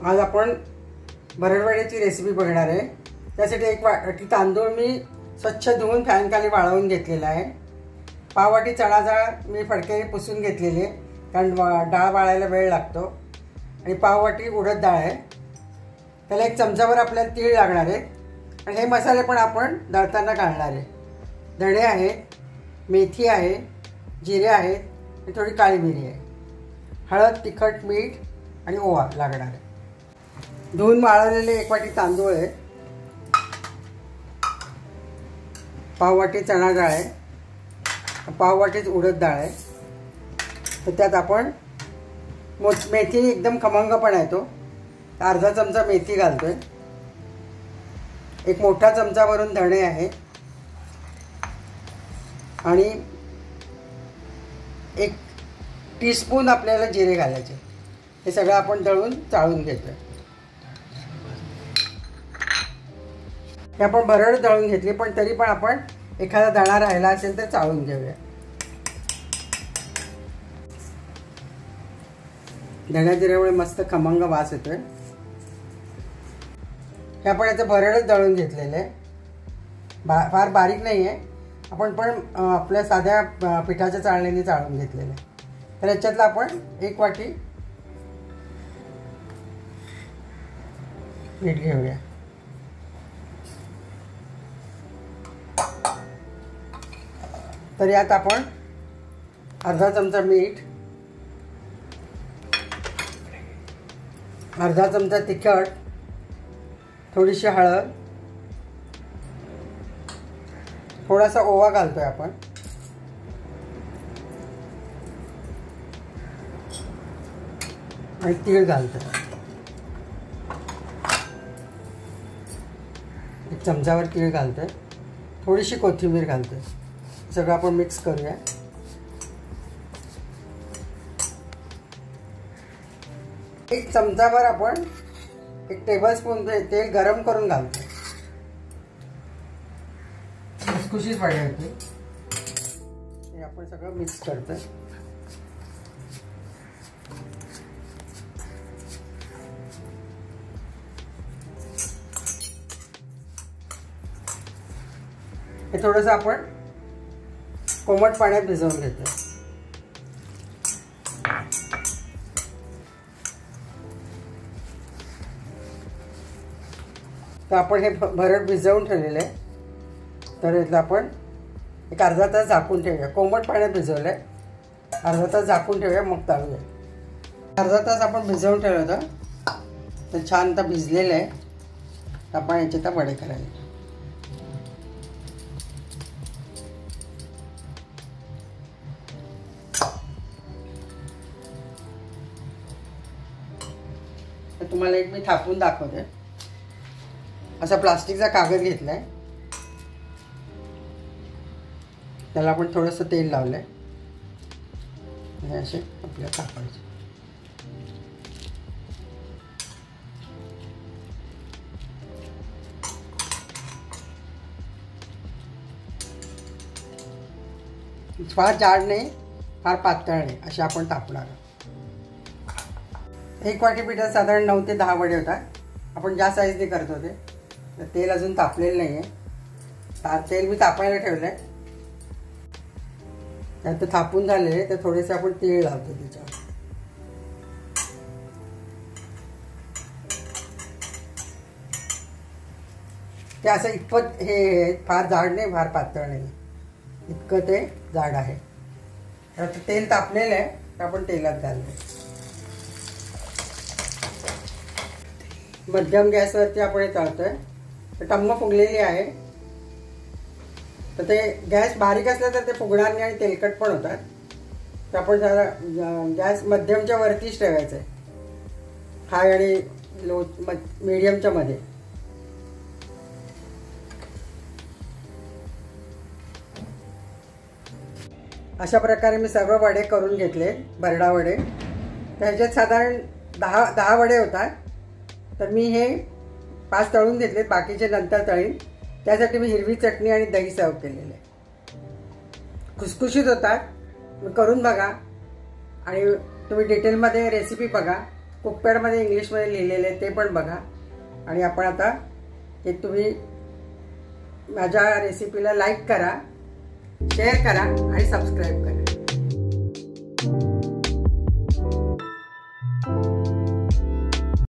आज आपण भरडवड्याची रेसिपी बघणार आहे। त्यासाठी एक वाटी तांदूळ मी स्वच्छ धुवून फॅन खाली वाळवून घेतलेला आहे। पाववाटी चणा डाळ मी फडक्याने पुसून घेतलेली आहे, कारण डाळ वाळायला वेळ लागतो। आणि पाववाटी उडद डाळ आहे। त्याला एक चमचाभर आपल्याला तीळ लागणार आहे। आणि हे मसाले पण आपण दळताना घालणार आहे। धणे आहेत, मेथी आहे, जिरे आहेत आणि थोडी काळी मिरी आहे। हळद, तिखट, मीठ आणि ओवा लागणार आहे। धुवून वाळवलेले एक वाटी तांदूळ आहे, पाववाटी चणा डाळ आहे, पाववाटीच उडद डाळ आहे। तर त्यात आपण मेथी एकदम खमंगपणा येतो, अर्धा चमचा मेथी घालतोय। एक मोठा चमचा भरून धणे आहे आणि एक टीस्पून आपल्याला जिरे घालायचे। हे सगळं आपण दळून चाळून घेतोय। हे आपण भरड दळून घेतली, पण तरी पण आपण एखादा दाणा राहिला असेल तर चाळून घेऊया। धण्या जिऱ्यामुळे मस्त खमंग वास येतोय। हे आपण याचं भरडच दळून घेतलेलं आहे, फार बारीक नाही आहे। आपण पण आपल्या साध्या पिठाच्या चाळणीने चाळून घेतलेलं आहे। तर याच्यातलं आपण एक वाटी मीठ घेऊया। तर यात आपण अर्धा चमचा मीठ, अर्धा चमचा तिखट, थोडीशी हळद, थोडासा ओवा घालतोय आपण आणि तीळ घालतोय। एक चमचावर तीळ घालतोय, थोडीशी कोथिंबीर घालतोय। सगळं आपण मिक्स करूया। एक चमचाभर आपण एक टेबलस्पून तेल गरम करून घालतोय, खुसखुशीत वाढवते। हे आपण सगळं मिक्स करतोय। हे थोडंसं आपण कोमट पाण्यात भिजवून घेतोय। तर आपण हे भरड भिजवून ठेवलेलं आहे, तर यातलं आपण एक अर्धा तास झाकून ठेवूया। कोमट पाण्यात भिजवलं आहे, अर्धा तास झाकून ठेवूया, मग तळूया। अर्धा तास आपण भिजवून ठेवलं होतं, तर छान आता भिजलेलं आहे। आपण याचे आता वडे करायचे। तर तुम्हाला एक मी थापून दाखवते। असा प्लास्टिकचा कागद घेतलाय, त्याला आपण थोडंसं तेल लावलंय आणि असे आपल्याला कापायचे। फार जाड नाही, फार पातळ नाही, असे आपण तापणार। एक वाटी पिठात साधारण 9 ते 10 वडे होतात। आपण ज्या साईजने करत होते, तर तेल अजून तापलेलं नाही आहे। तेल मी तापायला ठेवलं आहे, त्यात थापून झालेले, तर थोडेसे आपण तीळ लावतो त्याच्यावर। ते असं इतपत हे फार जाड नाही, फार पातळ नाही, इतकं ते जाड आहे। तर तेल तापलेलं आहे, तर आपण तेलात घालतो। मध्यम गॅसवरती आपण हे तळतोय। तर टम्म फुगलेली आहे, तर ते गॅस बारीक असला तर ते फुगणार नाही आणि तेलकट पण होतात। तर आपण जरा गॅस मध्यमच्या वरतीच ठेवायचं आहे, हाय आणि लो मीडियमच्या मध्ये। अशा प्रकारे मी सर्व वडे करून घेतले, भरडा वडे। तर ह्याच्यात साधारण 10 वडे होतात, तर मी हे 5 तळून घेतले, बाकीचे नंतर तळीन। त्यासाठी मी हिरवी चटणी आणि दही सर्व केलेले आहे। खुसखुशीत होतात, करून बघा आणि तुम्ही डिटेलमध्ये रेसिपी बघा। कुकपॅडमध्ये इंग्लिशमध्ये लिहिलेले आहे ते पण बघा. आणि आपण आता हे तुम्ही माझ्या रेसिपीला लाईक करा, शेअर करा आणि सबस्क्राईब करा.